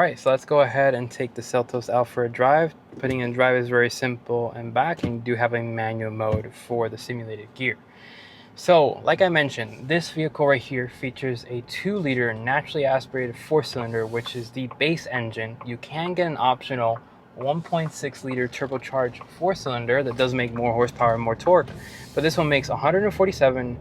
Alright, so let's go ahead and take the Seltos out for a drive. Putting in drive is very simple and back, and you do have a manual mode for the simulated gear. So, like I mentioned, this vehicle right here features a 2-liter naturally aspirated 4-cylinder, which is the base engine. You can get an optional 1.6-liter turbocharged 4-cylinder that does make more horsepower and more torque, but this one makes 147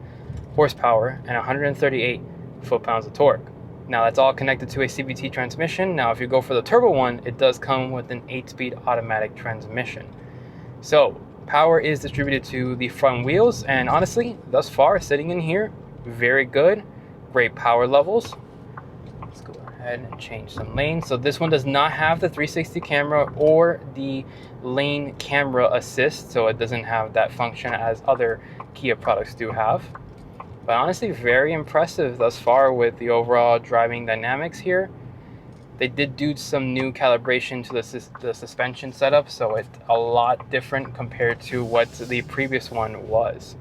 horsepower and 138 foot-pounds of torque. Now that's all connected to a CVT transmission. Now if you go for the turbo one, it does come with an 8-speed automatic transmission. So power is distributed to the front wheels, and honestly, thus far, sitting in here, very good. Great power levels. Let's go ahead and change some lanes. So this one does not have the 360 camera or the lane camera assist, so it doesn't have that function as other Kia products do have. But honestly, very impressive thus far with the overall driving dynamics here. They did do some new calibration to the suspension setup, so it's a lot different compared to what the previous one was.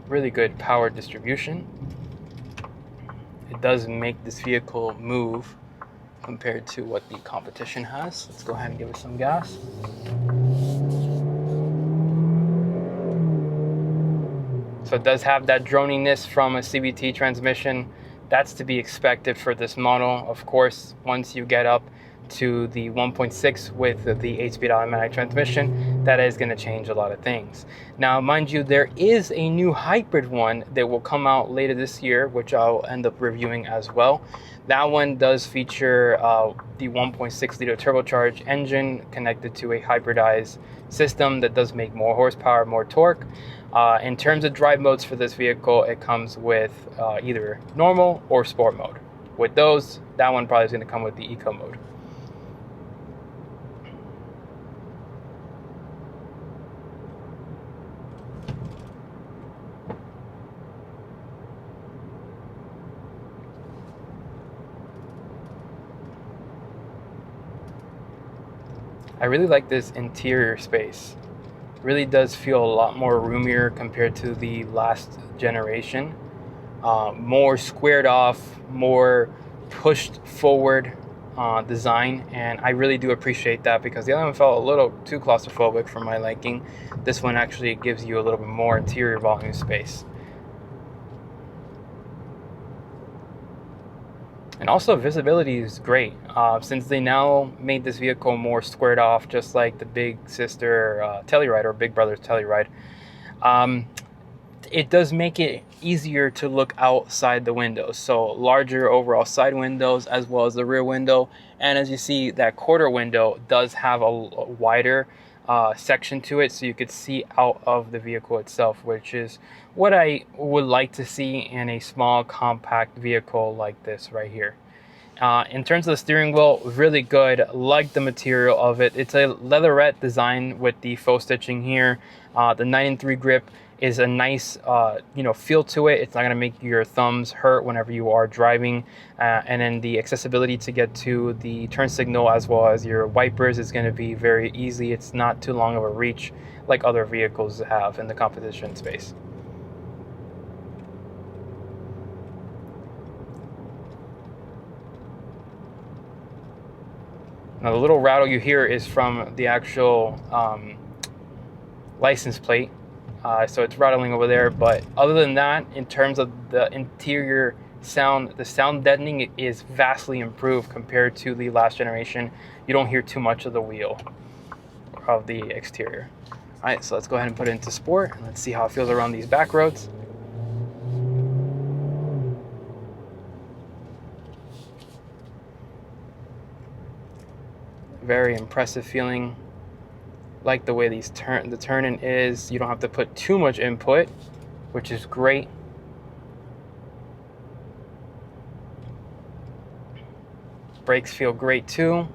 Really good power distribution. It does make this vehicle move compared to what the competition has. Let's go ahead and give it some gas. So it does have that droniness from a CVT transmission. That's to be expected for this model. Of course, once you get up to the 1.6 with the 8-speed automatic transmission, that is going to change a lot of things. Now, mind you, there is a new hybrid one that will come out later this year, which I'll end up reviewing as well. That one does feature the 1.6-liter turbocharged engine connected to a hybridized system that does make more horsepower, more torque. In terms of drive modes for this vehicle, it comes with either normal or sport mode. With those, that one probably is going to come with the eco mode. I really like this interior space. Really does feel a lot more roomier compared to the last generation. More squared off, more pushed forward design, and I really do appreciate that because the other one felt a little too claustrophobic for my liking. This one actually gives you a little bit more interior volume space. And also visibility is great. Since they now made this vehicle more squared off, just like the big sister Telluride or big brother Telluride, it does make it easier to look outside the windows. So larger overall side windows as well as the rear window. And as you see, that quarter window does have a wider section to it, so you could see out of the vehicle itself, which is what I would like to see in a small compact vehicle like this right here. In terms of the steering wheel, really good. Like the material of it. It's a leatherette design with the faux stitching here. The 9-3 grip is a nice feel to it. It's not going to make your thumbs hurt whenever you are driving, and then the accessibility to get to the turn signal as well as your wipers is going to be very easy. It's not too long of a reach like other vehicles have in the competition space. Now the little rattle you hear is from the actual license plate. So it's rattling over there, but other than that, in terms of the interior sound, the sound deadening is vastly improved compared to the last generation. You don't hear too much of the wheel of the exterior. All right, so let's go ahead and put it into sport and let's see how it feels around these back roads. Very impressive feeling. Like the way the turning is. You don't have to put too much input, which is great. Brakes feel great too.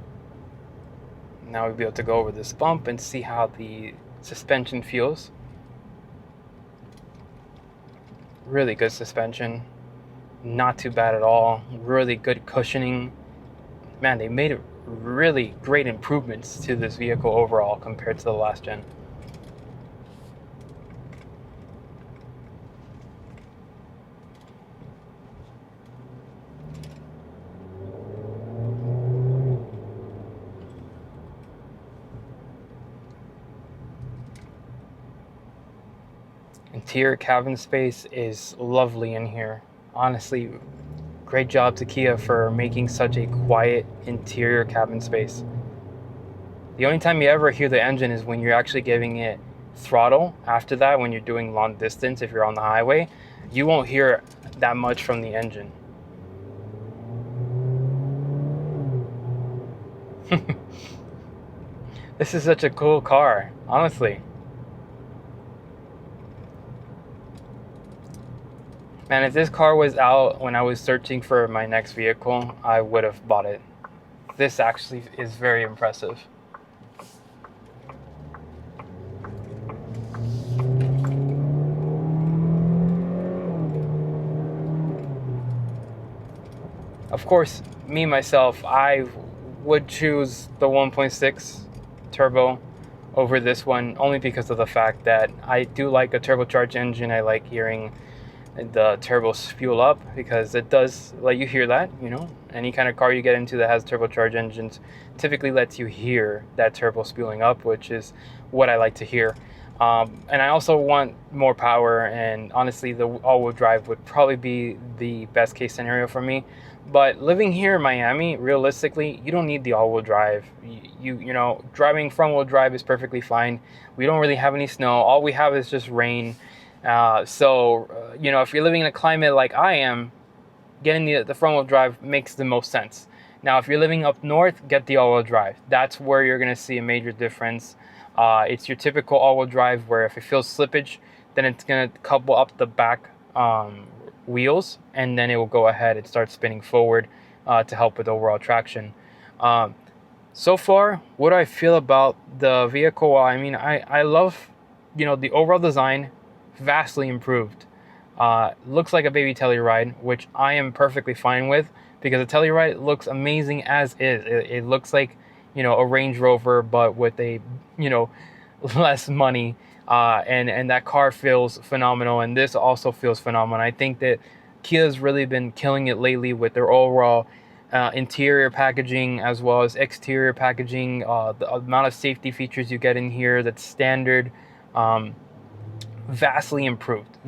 Now we'll be able to go over this bump and see how the suspension feels. Really good suspension. Not too bad at all. Really good cushioning. Man, they made it really great improvements to this vehicle overall compared to the last gen. interior cabin space is lovely in here. Honestly, great job to Kia for making such a quiet interior cabin space. The only time you ever hear the engine is when you're actually giving it throttle. After that, when you're doing long distance, if you're on the highway, you won't hear that much from the engine. This is such a cool car, honestly. Man, if this car was out when I was searching for my next vehicle, I would have bought it. This actually is very impressive. Of course, me myself, I would choose the 1.6 turbo over this one, only because of the fact that I do like a turbocharged engine. I like hearing the turbo fuel up, because it does let you hear that, you know. Any kind of car you get into that has turbocharged engines typically lets you hear that turbo spewing up, which is what I like to hear. And I also want more power, and honestly the all-wheel drive would probably be the best case scenario for me. But living here in Miami, realistically, you don't need the all-wheel drive. You know, driving front-wheel drive is perfectly fine. We don't really have any snow. All we have is just rain. You know, if you're living in a climate like I am, getting the front-wheel drive makes the most sense. Now, if you're living up north, get the all-wheel drive. That's where you're going to see a major difference. It's your typical all-wheel drive where if it feels slippage, then it's going to couple up the back wheels, and then it will go ahead and start spinning forward to help with overall traction. So far, what do I feel about the vehicle? Well, I mean, I love, you know, the overall design, vastly improved. Looks like a baby Telluride, which I am perfectly fine with, because a Telluride looks amazing as is. It looks like, you know, a Range Rover, but with a, you know, less money. And that car feels phenomenal, and this also feels phenomenal. I think that Kia's really been killing it lately with their overall interior packaging as well as exterior packaging. The amount of safety features you get in here, that's standard. Vastly improved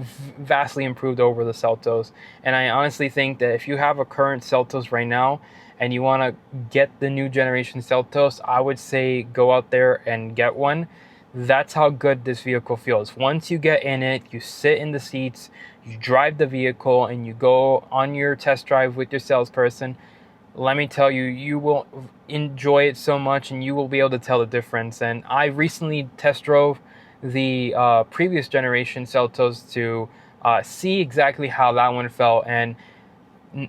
over the Seltos. And I honestly think that if you have a current Seltos right now and you want to get the new generation Seltos, I would say go out there and get one. That's how good this vehicle feels. Once you get in it, you sit in the seats, you drive the vehicle, and you go on your test drive with your salesperson. Let me tell you, you will enjoy it so much, and you will be able to tell the difference. And I recently test drove the previous generation Seltos to see exactly how that one felt, and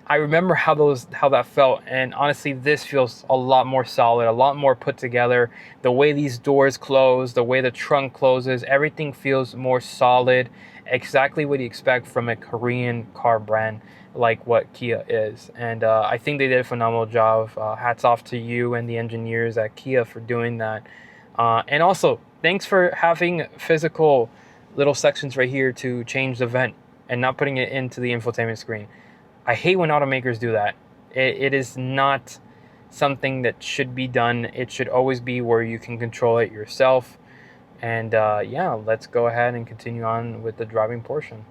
I remember how that felt, and honestly this feels a lot more solid, a lot more put together. The way these doors close, the way the trunk closes, everything feels more solid, exactly what you expect from a Korean car brand like what Kia is. And I think they did a phenomenal job. Hats off to you and the engineers at Kia for doing that. And also, thanks for having physical little sections right here to change the vent and not putting it into the infotainment screen. I hate when automakers do that. It is not something that should be done. It should always be where you can control it yourself. And yeah, let's go ahead and continue on with the driving portion.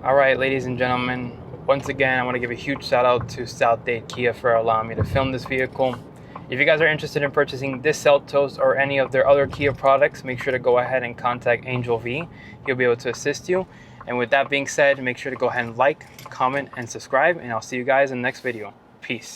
All right, ladies and gentlemen, once again, I want to give a huge shout out to South Dade Kia for allowing me to film this vehicle. If you guys are interested in purchasing this Seltos or any of their other Kia products, make sure to go ahead and contact Angel V. He'll be able to assist you. And with that being said, make sure to go ahead and like, comment, and subscribe, and I'll see you guys in the next video. Peace.